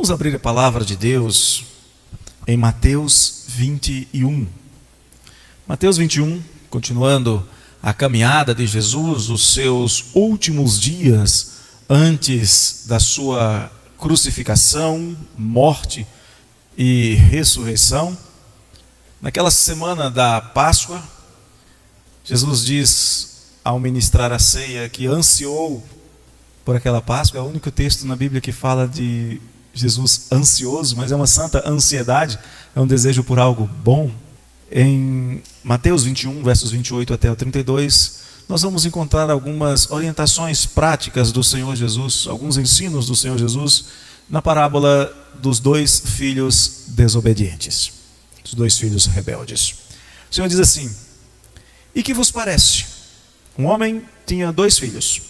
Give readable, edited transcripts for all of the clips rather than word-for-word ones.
Vamos abrir a palavra de Deus em Mateus 21. Mateus 21, continuando a caminhada de Jesus, os seus últimos dias antes da sua crucificação, morte e ressurreição. Naquela semana da Páscoa, Jesus diz ao ministrar a ceia que ansiou por aquela Páscoa. É o único texto na Bíblia que fala de Jesus ansioso, mas é uma santa ansiedade, é um desejo por algo bom. Em Mateus 21, versos 28 até o 32, nós vamos encontrar algumas orientações práticas do Senhor Jesus, alguns ensinos do Senhor Jesus na parábola dos dois filhos desobedientes, dos dois filhos rebeldes. O Senhor diz assim: e que vos parece? Um homem tinha 2 filhos.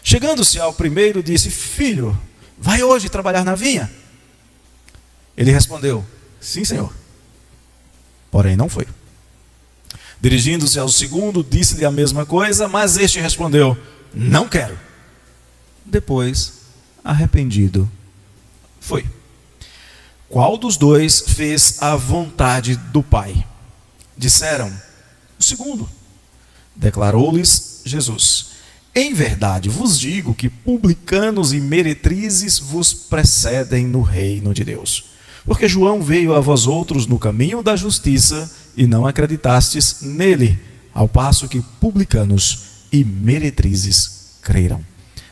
Chegando-se ao primeiro, disse: filho, vai hoje trabalhar na vinha? Ele respondeu: sim, senhor. Porém não foi. Dirigindo-se ao segundo, disse-lhe a mesma coisa, mas este respondeu: não quero. Depois, arrependido, foi. Qual dos 2 fez a vontade do Pai? Disseram: o segundo. Declarou-lhes Jesus: em verdade vos digo que publicanos e meretrizes vos precedem no reino de Deus. Porque João veio a vós outros no caminho da justiça e não acreditastes nele, ao passo que publicanos e meretrizes creram.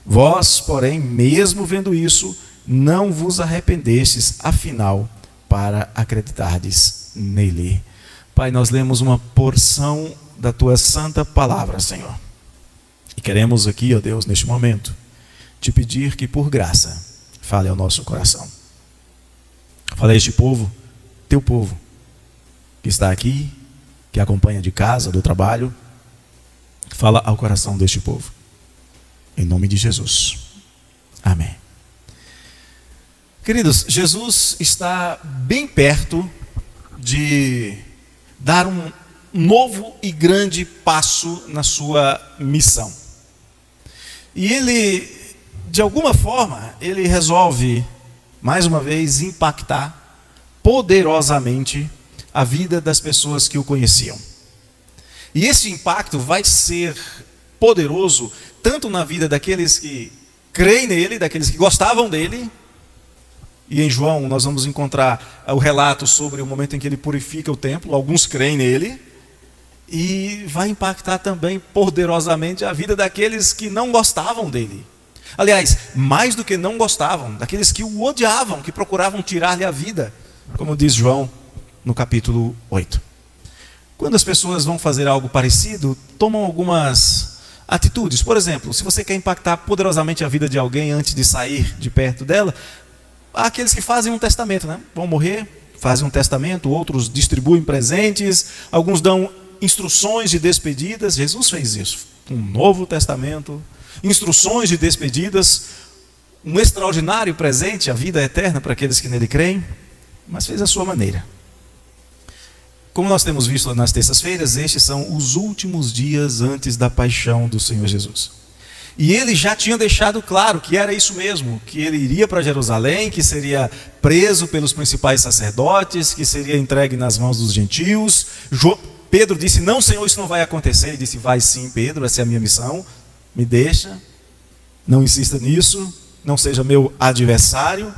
Vós, porém, mesmo vendo isso, não vos arrependestes, afinal, para acreditardes nele. Pai, nós lemos uma porção da tua santa palavra, Senhor. E queremos aqui, ó Deus, neste momento, te pedir que por graça fale ao nosso coração. Fala a este povo, teu povo, que está aqui, que acompanha de casa, do trabalho. Fala ao coração deste povo. Em nome de Jesus. Amém. Queridos, Jesus está bem perto de dar um novo e grande passo na sua missão. E ele, de alguma forma, ele resolve, mais uma vez, impactar poderosamente a vida das pessoas que o conheciam. E esse impacto vai ser poderoso tanto na vida daqueles que creem nele, daqueles que gostavam dele. E em João nós vamos encontrar o relato sobre o momento em que ele purifica o templo. Alguns creem nele. E vai impactar também poderosamente a vida daqueles que não gostavam dele. Aliás, mais do que não gostavam, daqueles que o odiavam, que procuravam tirar-lhe a vida, como diz João no capítulo 8. Quando as pessoas vão fazer algo parecido, tomam algumas atitudes. Por exemplo, se você quer impactar poderosamente a vida de alguém antes de sair de perto dela, há aqueles que fazem um testamento, né? Vão morrer, fazem um testamento, outros distribuem presentes, alguns dão instruções de despedidas. Jesus fez isso, um novo testamento, instruções de despedidas, um extraordinário presente, a vida eterna para aqueles que nele creem, mas fez a sua maneira. Como nós temos visto nas terças-feiras, estes são os últimos dias antes da paixão do Senhor Jesus. E ele já tinha deixado claro que era isso mesmo, que ele iria para Jerusalém, que seria preso pelos principais sacerdotes, que seria entregue nas mãos dos gentios. Pedro disse: não, Senhor, isso não vai acontecer. Ele disse: vai sim, Pedro, essa é a minha missão, me deixa, não insista nisso, não seja meu adversário.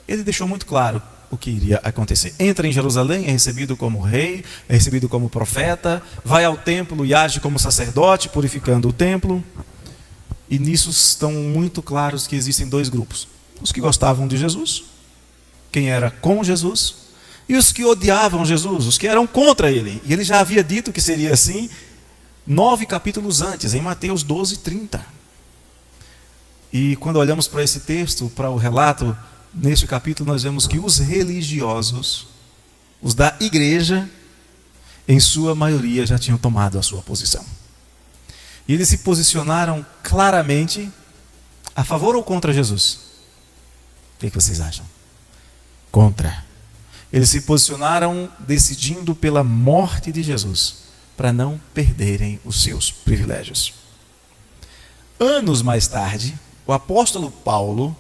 Ele deixou muito claro o que iria acontecer. Entra em Jerusalém, é recebido como rei, é recebido como profeta, vai ao templo e age como sacerdote, purificando o templo. E nisso estão muito claros que existem 2 grupos: os que gostavam de Jesus, quem era com Jesus, e os que odiavam Jesus, os que eram contra ele. E ele já havia dito que seria assim 9 capítulos antes, em Mateus 12:30. E quando olhamos para esse texto, para o relato, neste capítulo, nós vemos que os religiosos, os da igreja, em sua maioria já tinham tomado a sua posição. E eles se posicionaram claramente a favor ou contra Jesus? O que vocês acham? Contra. Eles se posicionaram decidindo pela morte de Jesus, para não perderem os seus privilégios. Anos mais tarde, o apóstolo Paulo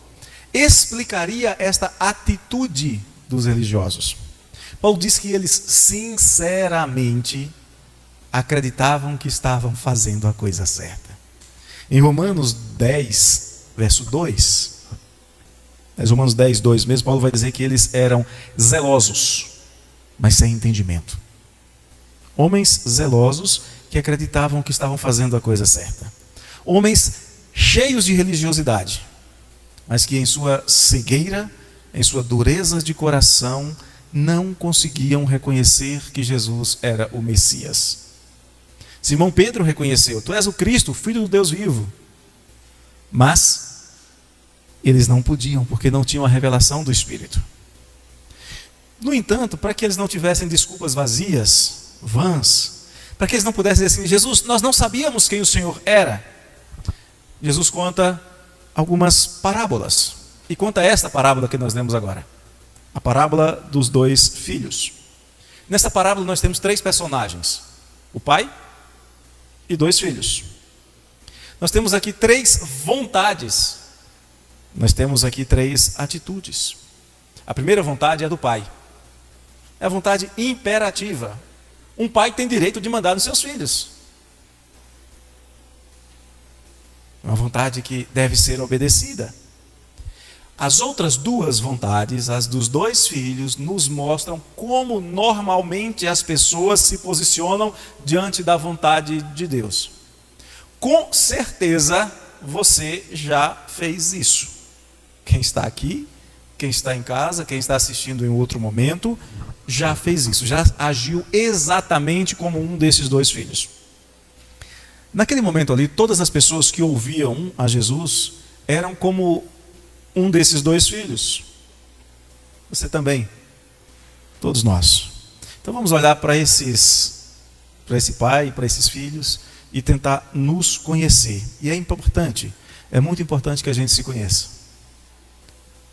explicaria esta atitude dos religiosos. Paulo diz que eles sinceramente acreditavam que estavam fazendo a coisa certa. Em Romanos 10, verso 2, Romanos 10, 2 mesmo, Paulo vai dizer que eles eram zelosos, mas sem entendimento. Homens zelosos que acreditavam que estavam fazendo a coisa certa. Homens cheios de religiosidade, mas que em sua cegueira, em sua dureza de coração, não conseguiam reconhecer que Jesus era o Messias. Simão Pedro reconheceu: tu és o Cristo, o Filho do Deus vivo. Mas eles não podiam, porque não tinham a revelação do Espírito. No entanto, para que eles não tivessem desculpas vazias, vãs, para que eles não pudessem dizer assim: Jesus, nós não sabíamos quem o Senhor era, Jesus conta algumas parábolas. E conta esta parábola que nós lemos agora, a parábola dos 2 filhos. Nesta parábola nós temos 3 personagens: o pai e 2 filhos. Nós temos aqui 3 vontades. Nós temos aqui 3 atitudes. A primeira vontade é a do pai. É a vontade imperativa. Um pai tem direito de mandar nos seus filhos. É uma vontade que deve ser obedecida. As outras 2 vontades, as dos 2 filhos, nos mostram como normalmente as pessoas se posicionam diante da vontade de Deus. Com certeza você já fez isso. Quem está aqui, quem está em casa, quem está assistindo em outro momento, já fez isso, já agiu exatamente como um desses 2 filhos. Naquele momento ali, todas as pessoas que ouviam a Jesus eram como um desses 2 filhos. Você também. Todos nós. Então vamos olhar para esse pai, para esses filhos e tentar nos conhecer. E é importante, é muito importante que a gente se conheça.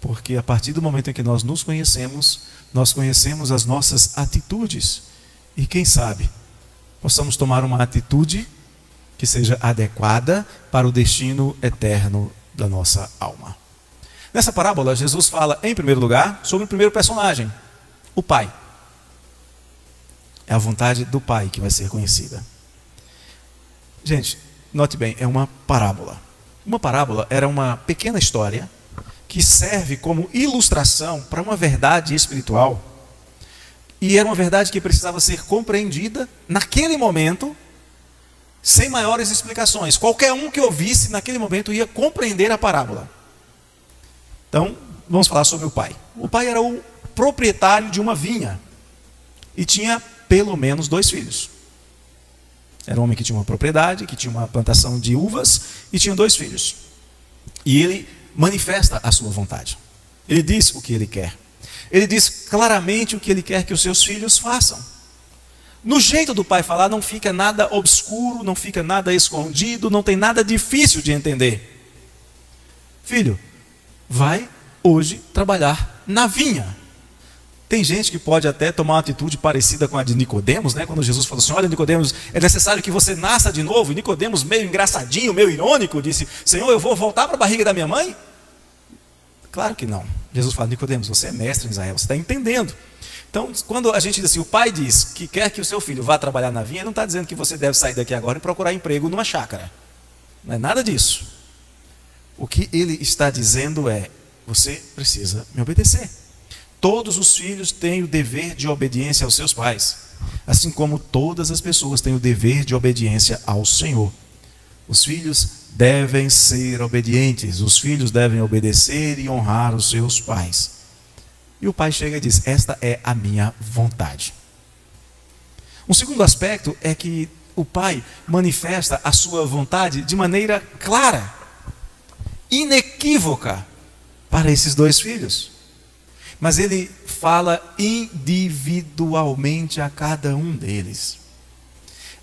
Porque a partir do momento em que nós nos conhecemos, nós conhecemos as nossas atitudes. E quem sabe, possamos tomar uma atitude que seja adequada para o destino eterno da nossa alma. Nessa parábola, Jesus fala, em primeiro lugar, sobre o primeiro personagem, o pai. É a vontade do pai que vai ser conhecida. Gente, note bem, é uma parábola. Uma parábola era uma pequena história que serve como ilustração para uma verdade espiritual. E era uma verdade que precisava ser compreendida naquele momento, sem maiores explicações. Qualquer um que ouvisse naquele momento ia compreender a parábola. Então, vamos falar sobre o pai. O pai era o proprietário de uma vinha e tinha pelo menos 2 filhos. Era um homem que tinha uma propriedade, que tinha uma plantação de uvas e tinha 2 filhos. E ele manifesta a sua vontade. Ele diz o que ele quer. Ele diz claramente o que ele quer que os seus filhos façam. No jeito do pai falar, não fica nada obscuro, não fica nada escondido, não tem nada difícil de entender. Filho, vai hoje trabalhar na vinha. Tem gente que pode até tomar uma atitude parecida com a de Nicodemos, né? Quando Jesus falou assim: olha, Nicodemos, é necessário que você nasça de novo. E Nicodemos, meio engraçadinho, meio irônico, disse: Senhor, eu vou voltar para a barriga da minha mãe? Claro que não. Jesus fala: Nicodemos, você é mestre em Israel, você está entendendo. Então, quando a gente diz assim, o pai diz que quer que o seu filho vá trabalhar na vinha, ele não está dizendo que você deve sair daqui agora e procurar emprego numa chácara. Não é nada disso. O que ele está dizendo é: você precisa me obedecer. Todos os filhos têm o dever de obediência aos seus pais, assim como todas as pessoas têm o dever de obediência ao Senhor. Os filhos devem ser obedientes, os filhos devem obedecer e honrar os seus pais. E o pai chega e diz: esta é a minha vontade. Um segundo aspecto é que o pai manifesta a sua vontade de maneira clara, inequívoca para esses 2 filhos. Mas ele fala individualmente a cada um deles.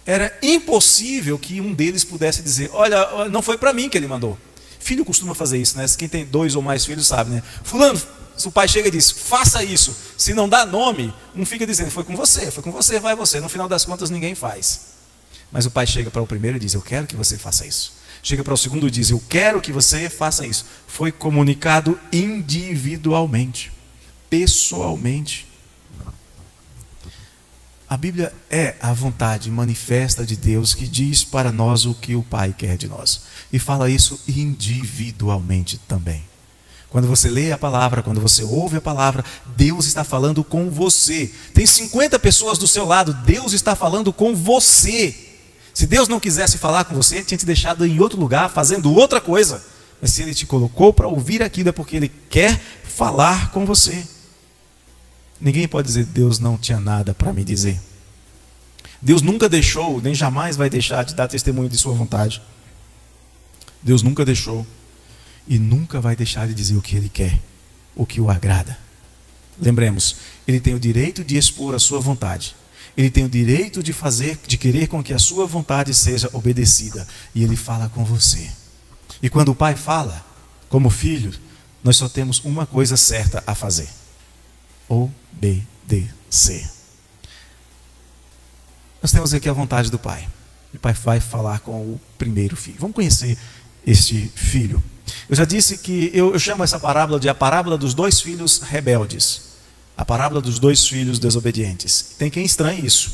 Era impossível que um deles pudesse dizer: olha, não foi para mim que ele mandou. Filho costuma fazer isso, né? Quem tem 2 ou mais filhos sabe, né? Fulano, se o pai chega e diz: faça isso. Se não dá nome, um fica dizendo: foi com você, vai você. No final das contas ninguém faz. Mas o pai chega para o primeiro e diz: eu quero que você faça isso. Chega para o segundo e diz: eu quero que você faça isso. Foi comunicado individualmente, pessoalmente. A Bíblia é a vontade manifesta de Deus que diz para nós o que o Pai quer de nós. E fala isso individualmente também. Quando você lê a palavra, quando você ouve a palavra, Deus está falando com você. Tem 50 pessoas do seu lado, Deus está falando com você. Se Deus não quisesse falar com você, Ele tinha te deixado em outro lugar, fazendo outra coisa. Mas se Ele te colocou para ouvir aquilo, é porque Ele quer falar com você. Ninguém pode dizer: Deus não tinha nada para me dizer. Deus nunca deixou, nem jamais vai deixar de dar testemunho de sua vontade. Deus nunca deixou e nunca vai deixar de dizer o que Ele quer, o que o agrada. Lembremos, Ele tem o direito de expor a sua vontade. Ele tem o direito de fazer, de querer com que a sua vontade seja obedecida. E Ele fala com você. E quando o Pai fala, como filho, nós só temos uma coisa certa a fazer: obedecer. Nós temos aqui a vontade do Pai. O Pai vai falar com o primeiro filho. Vamos conhecer este filho. Eu já disse que eu chamo essa parábola de a parábola dos dois filhos rebeldes. A parábola dos dois filhos desobedientes. Tem quem estranhe isso.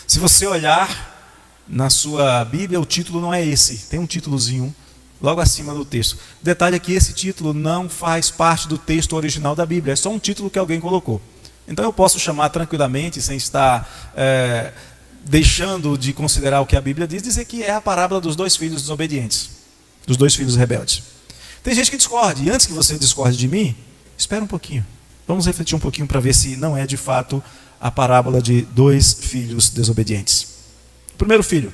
Se você olhar na sua Bíblia, o título não é esse. Tem um títulozinho logo acima do texto. O detalhe é que esse título não faz parte do texto original da Bíblia. É só um título que alguém colocou. Então eu posso chamar tranquilamente, sem estar deixando de considerar o que a Bíblia diz, dizer que é a parábola dos dois filhos desobedientes, dos dois filhos rebeldes. Tem gente que discorde, e antes que você discorde de mim, espera um pouquinho. Vamos refletir um pouquinho para ver se não é de fato a parábola de dois filhos desobedientes. O primeiro filho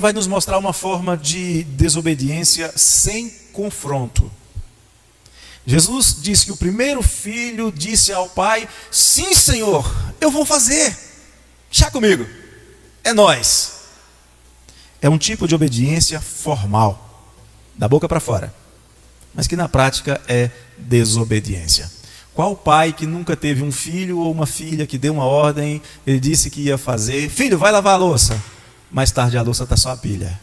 vai nos mostrar uma forma de desobediência sem confronto. Jesus disse que o primeiro filho disse ao pai: sim, Senhor, eu vou fazer. Chá comigo, é nós. É um tipo de obediência formal, da boca para fora, mas que na prática é desobediência. Qual pai que nunca teve um filho ou uma filha que deu uma ordem, ele disse que ia fazer: filho, vai lavar a louça. Mais tarde a louça está só a pilha.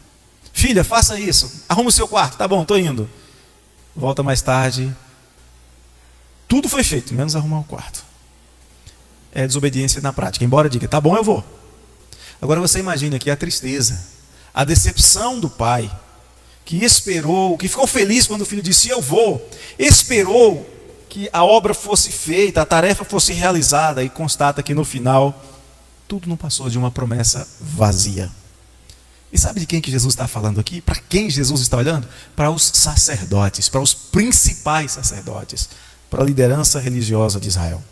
Filha, faça isso, arruma o seu quarto. Tá bom, estou indo. Volta mais tarde, tudo foi feito, menos arrumar o quarto. É desobediência na prática, embora diga: tá bom, eu vou. Agora você imagina aqui a tristeza, a decepção do pai, que esperou, que ficou feliz quando o filho disse: eu vou. Esperou que a obra fosse feita, a tarefa fosse realizada, e constata que no final tudo não passou de uma promessa vazia. E sabe de quem que Jesus está falando aqui? Para quem Jesus está olhando? Para os sacerdotes, para os principais sacerdotes, para a liderança religiosa de Israel.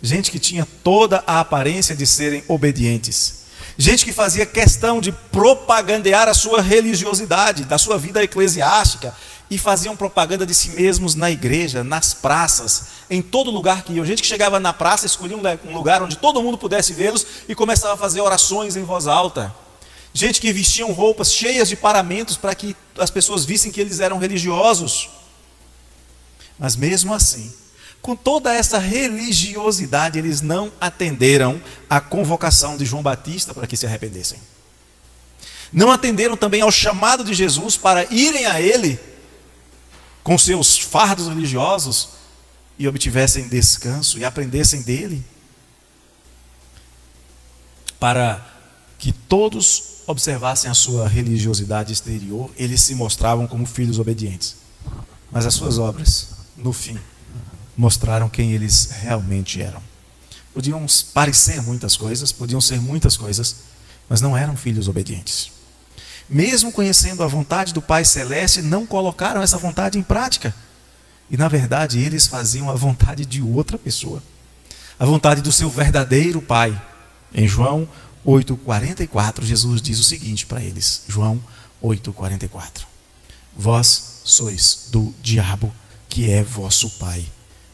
Gente que tinha toda a aparência de serem obedientes. Gente que fazia questão de propagandear a sua religiosidade, da sua vida eclesiástica, e faziam propaganda de si mesmos na igreja, nas praças, em todo lugar que iam. Gente que chegava na praça, escolhia um lugar onde todo mundo pudesse vê-los e começava a fazer orações em voz alta. Gente que vestiam roupas cheias de paramentos para que as pessoas vissem que eles eram religiosos. Mas mesmo assim, com toda essa religiosidade, eles não atenderam à convocação de João Batista para que se arrependessem. Não atenderam também ao chamado de Jesus para irem a Ele com seus fardos religiosos e obtivessem descanso e aprendessem dele, para que todos observassem a sua religiosidade exterior. Eles se mostravam como filhos obedientes, mas as suas obras, no fim, mostraram quem eles realmente eram. Podiam parecer muitas coisas, podiam ser muitas coisas, mas não eram filhos obedientes. Mesmo conhecendo a vontade do Pai Celeste, não colocaram essa vontade em prática. E na verdade eles faziam a vontade de outra pessoa, a vontade do seu verdadeiro Pai. Em João 8,44, Jesus diz o seguinte para eles, João 8,44: vós sois do diabo, que é vosso pai,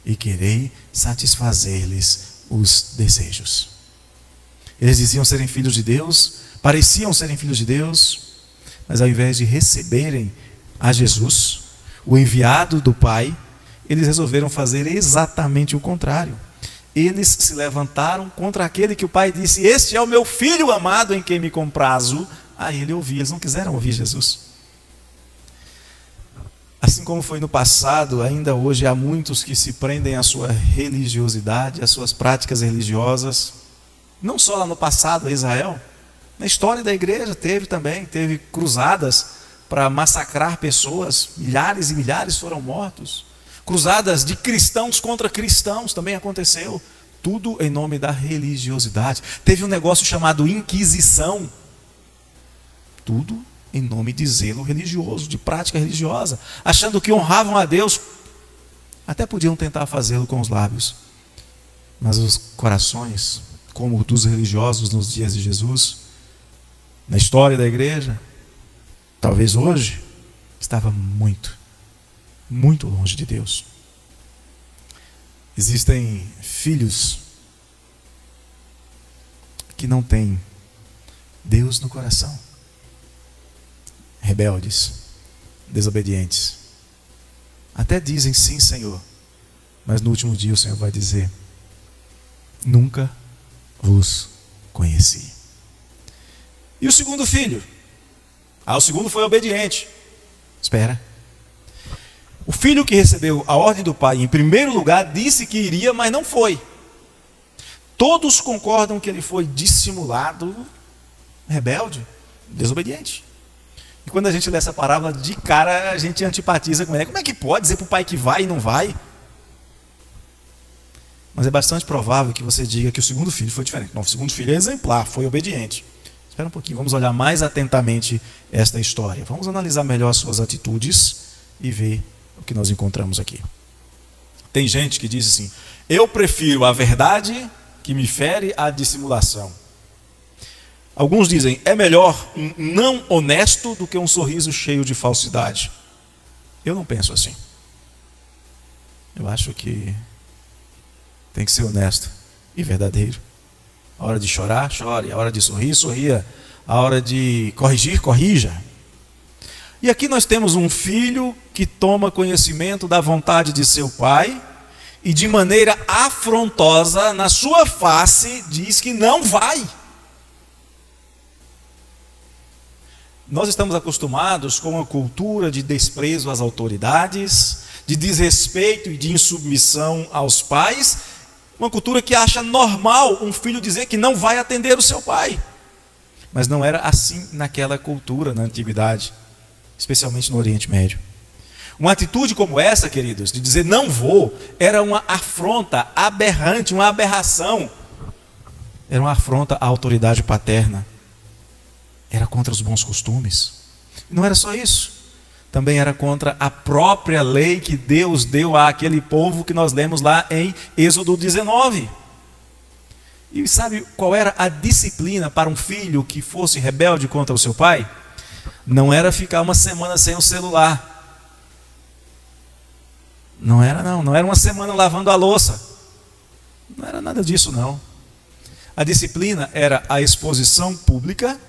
e querei satisfazer-lhes os desejos. Eles diziam serem filhos de Deus, pareciam serem filhos de Deus, mas ao invés de receberem a Jesus, o enviado do Pai, eles resolveram fazer exatamente o contrário. Eles se levantaram contra aquele que o Pai disse: este é o meu filho amado em quem me comprazo, a ele ouvir. Eles não quiseram ouvir Jesus. Assim como foi no passado, ainda hoje há muitos que se prendem à sua religiosidade, às suas práticas religiosas. Não só lá no passado, em Israel. Na história da igreja teve cruzadas para massacrar pessoas. Milhares e milhares foram mortos. Cruzadas de cristãos contra cristãos também aconteceu. Tudo em nome da religiosidade. Teve um negócio chamado Inquisição. Tudo em nome de zelo religioso, de prática religiosa. Achando que honravam a Deus. Até podiam tentar fazê-lo com os lábios. Mas os corações, como o dos religiosos nos dias de Jesus, na história da igreja, talvez hoje, estava muito, muito longe de Deus. Existem filhos que não têm Deus no coração, rebeldes, desobedientes. Até dizem sim, Senhor, mas no último dia o Senhor vai dizer: nunca vos conheci. E o segundo filho? O segundo foi obediente. Espera. O filho que recebeu a ordem do pai, em primeiro lugar, disse que iria, mas não foi. Todos concordam que ele foi dissimulado, rebelde, desobediente. E quando a gente lê essa parábola, de cara a gente antipatiza com ele. Como é que pode dizer para o pai que vai e não vai? Mas é bastante provável que você diga que o segundo filho foi diferente. Não, o segundo filho é exemplar, foi obediente. Espera um pouquinho, vamos olhar mais atentamente esta história. Vamos analisar melhor as suas atitudes e ver o que nós encontramos aqui. Tem gente que diz assim: eu prefiro a verdade que me fere à dissimulação. Alguns dizem: é melhor um não honesto do que um sorriso cheio de falsidade. Eu não penso assim. Eu acho que tem que ser honesto e verdadeiro. A hora de chorar, chore. A hora de sorrir, sorria. A hora de corrigir, corrija. E aqui nós temos um filho que toma conhecimento da vontade de seu pai e de maneira afrontosa, na sua face, diz que não vai. Nós estamos acostumados com uma cultura de desprezo às autoridades, de desrespeito e de insubmissão aos pais. Uma cultura que acha normal um filho dizer que não vai atender o seu pai. Mas não era assim naquela cultura, na antiguidade, especialmente no Oriente Médio. Uma atitude como essa, queridos, de dizer não vou, era uma afronta aberrante, uma aberração. Era uma afronta à autoridade paterna. Era contra os bons costumes. E não era só isso. Também era contra a própria lei que Deus deu àquele povo que nós lemos lá em Êxodo 19. E sabe qual era a disciplina para um filho que fosse rebelde contra o seu pai? Não era ficar uma semana sem o celular. Não era uma semana lavando a louça. Não era nada disso, não. A disciplina era a exposição pública,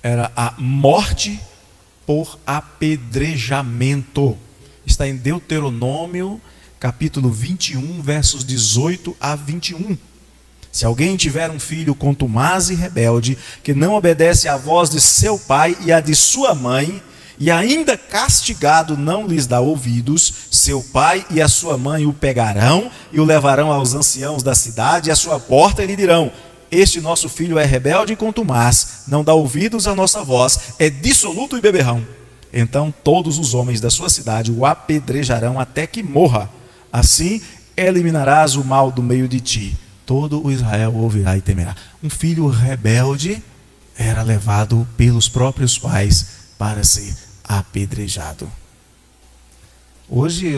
era a morte por apedrejamento. Está em Deuteronômio, capítulo 21, versos 18 a 21. Se alguém tiver um filho contumaz e rebelde, que não obedece à voz de seu pai e à de sua mãe, e ainda castigado não lhes dá ouvidos, seu pai e a sua mãe o pegarão e o levarão aos anciãos da cidade e à sua porta e lhe dirão: este nosso filho é rebelde e contumaz, não dá ouvidos à nossa voz, é dissoluto e beberrão. Então todos os homens da sua cidade o apedrejarão até que morra. Assim eliminarás o mal do meio de ti. Todo o Israel ouvirá e temerá. Um filho rebelde era levado pelos próprios pais para ser apedrejado. Hoje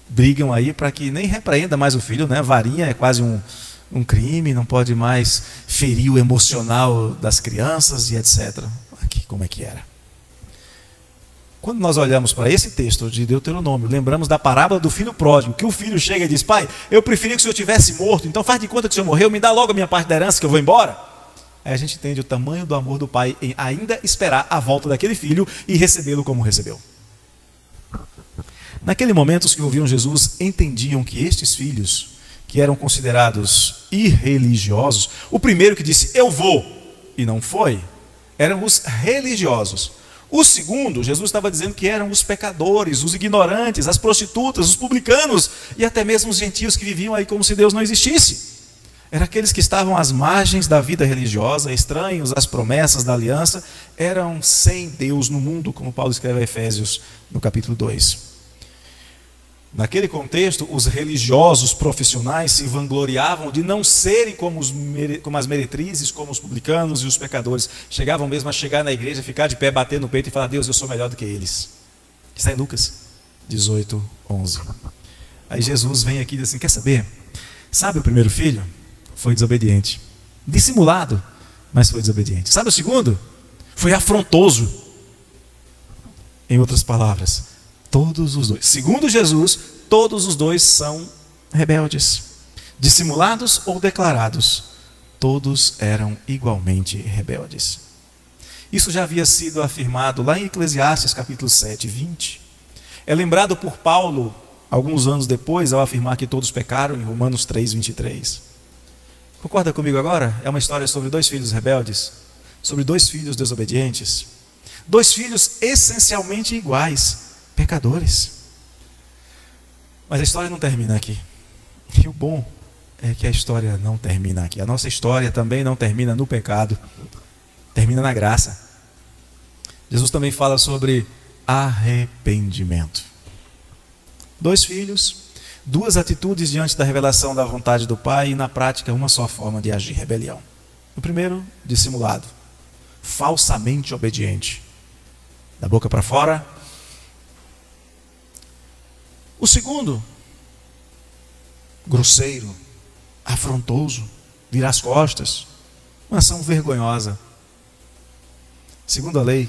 brigam aí para que nem repreenda mais o filho, né? Varinha é quase um crime, não pode mais ferir o emocional das crianças e etc. Aqui como é que era. Quando nós olhamos para esse texto de Deuteronômio, lembramos da parábola do filho pródigo, que o filho chega e diz: pai, eu preferia que o senhor tivesse morto, então faz de conta que o senhor morreu, me dá logo a minha parte da herança que eu vou embora. Aí a gente entende o tamanho do amor do pai em ainda esperar a volta daquele filho e recebê-lo como recebeu. Naquele momento, os que ouviam Jesus entendiam que estes filhos, que eram considerados irreligiosos, o primeiro que disse eu vou, e não foi, eram os religiosos. O segundo, Jesus estava dizendo que eram os pecadores, os ignorantes, as prostitutas, os publicanos e até mesmo os gentios que viviam aí como se Deus não existisse. Eram aqueles que estavam às margens da vida religiosa, estranhos às promessas da aliança, eram sem Deus no mundo, como Paulo escreve a Efésios no capítulo 2. Naquele contexto, os religiosos profissionais se vangloriavam de não serem como as meretrizes, como os publicanos e os pecadores. Chegavam mesmo a chegar na igreja, ficar de pé, bater no peito e falar: Deus, eu sou melhor do que eles. Está em Lucas 18, 11. Aí Jesus vem aqui e diz assim: quer saber? Sabe o primeiro filho? Foi desobediente. Dissimulado, mas foi desobediente. Sabe o segundo? Foi afrontoso. Em outras palavras, todos os dois, segundo Jesus, todos os dois são rebeldes. Dissimulados ou declarados, todos eram igualmente rebeldes. Isso já havia sido afirmado lá em Eclesiastes capítulo 7, 20. É lembrado por Paulo alguns anos depois, ao afirmar que todos pecaram, em Romanos 3, 23. Concorda comigo agora? É uma história sobre dois filhos rebeldes, sobre dois filhos desobedientes, dois filhos essencialmente iguais, pecadores. Mas a história não termina aqui. E o bom é que a história não termina aqui. A nossa história também não termina no pecado, termina na graça. Jesus também fala sobre arrependimento. Dois filhos, duas atitudes diante da revelação da vontade do Pai e na prática uma só forma de agir: rebelião. O primeiro, dissimulado, falsamente obediente, da boca para fora. O segundo, grosseiro, afrontoso, vira as costas, uma ação vergonhosa. Segundo a lei,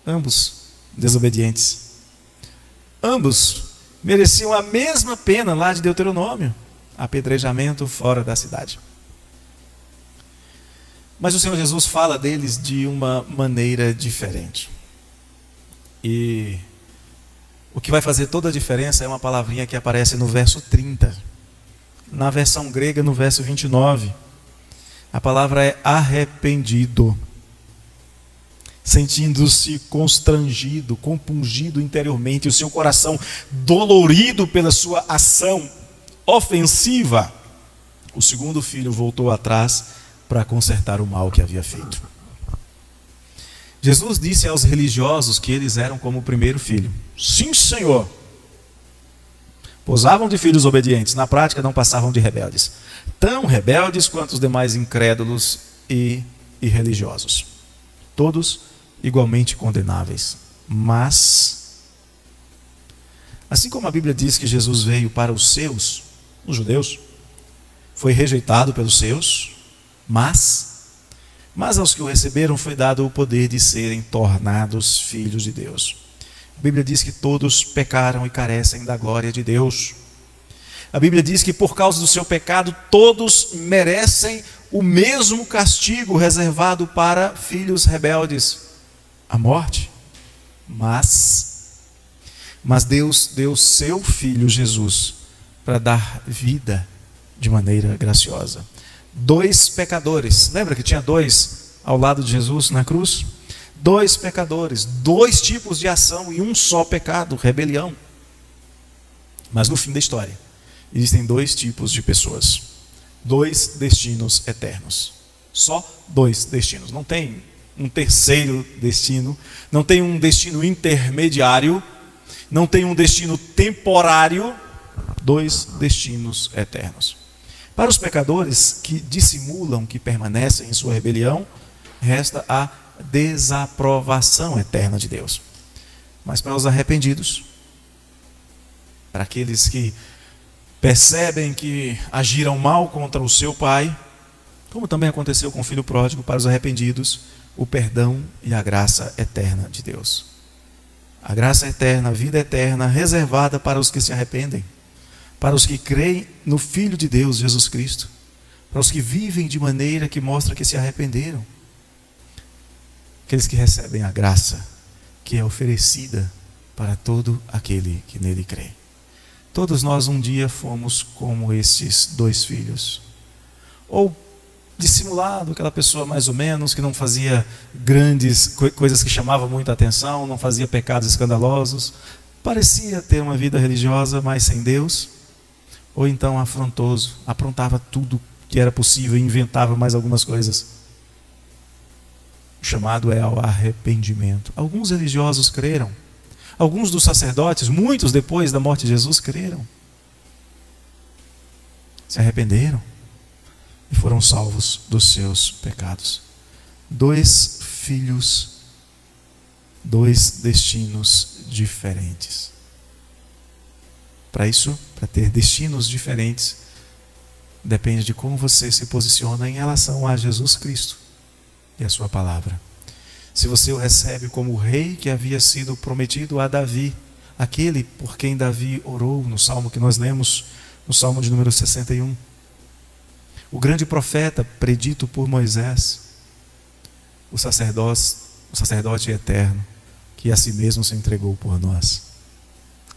ambos desobedientes. Ambos mereciam a mesma pena lá de Deuteronômio: apedrejamento fora da cidade. Mas o Senhor Jesus fala deles de uma maneira diferente. E o que vai fazer toda a diferença é uma palavrinha que aparece no verso 30. Na versão grega, no verso 29. A palavra é arrependido. Sentindo-se constrangido, compungido interiormente, o seu coração dolorido pela sua ação ofensiva, o segundo filho voltou atrás para consertar o mal que havia feito. Jesus disse aos religiosos que eles eram como o primeiro filho. Sim, Senhor. Posavam de filhos obedientes, na prática não passavam de rebeldes. Tão rebeldes quanto os demais incrédulos e irreligiosos. Todos igualmente condenáveis. Mas, assim como a Bíblia diz que Jesus veio para os seus, os judeus, foi rejeitado pelos seus, mas aos que o receberam foi dado o poder de serem tornados filhos de Deus. A Bíblia diz que todos pecaram e carecem da glória de Deus. A Bíblia diz que por causa do seu pecado todos merecem o mesmo castigo reservado para filhos rebeldes: a morte. Mas Deus deu seu Filho Jesus para dar vida de maneira graciosa. Dois pecadores, lembra que tinha dois ao lado de Jesus na cruz? Dois pecadores, dois tipos de ação e um só pecado: rebelião. Mas no fim da história existem dois tipos de pessoas, dois destinos eternos. Só dois destinos, não tem um terceiro destino, não tem um destino intermediário, não tem um destino temporário. Dois destinos eternos. Para os pecadores que dissimulam, que permanecem em sua rebelião, resta a desaprovação eterna de Deus. Mas para os arrependidos, para aqueles que percebem que agiram mal contra o seu pai, como também aconteceu com o filho pródigo, para os arrependidos, o perdão e a graça eterna de Deus. A graça eterna, a vida eterna, reservada para os que se arrependem, para os que creem no Filho de Deus, Jesus Cristo, para os que vivem de maneira que mostra que se arrependeram, aqueles que recebem a graça que é oferecida para todo aquele que nele crê. Todos nós um dia fomos como esses dois filhos, ou dissimulado, aquela pessoa mais ou menos, que não fazia grandes coisas que chamavam muita atenção, não fazia pecados escandalosos, parecia ter uma vida religiosa, mas sem Deus, ou então afrontoso, aprontava tudo que era possível e inventava mais algumas coisas. O chamado é ao arrependimento. Alguns religiosos creram, alguns dos sacerdotes, muitos depois da morte de Jesus, creram, se arrependeram e foram salvos dos seus pecados. 2 filhos, 2 destinos diferentes. Para isso, para ter destinos diferentes, depende de como você se posiciona em relação a Jesus Cristo e a sua palavra. Se você o recebe como o rei que havia sido prometido a Davi, aquele por quem Davi orou no salmo que nós lemos, no salmo de número 61, o grande profeta predito por Moisés, o sacerdote eterno, que a si mesmo se entregou por nós.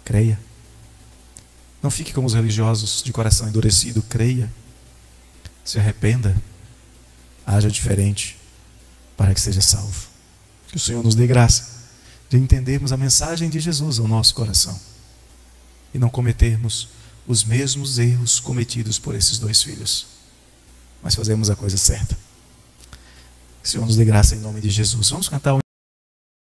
Creia. Não fique como os religiosos de coração endurecido, creia. Se arrependa. Haja diferente para que seja salvo. Que o Senhor nos dê graça de entendermos a mensagem de Jesus ao nosso coração e não cometermos os mesmos erros cometidos por esses 2 filhos, mas fazemos a coisa certa. Que o Senhor nos dê graça em nome de Jesus. Vamos cantar o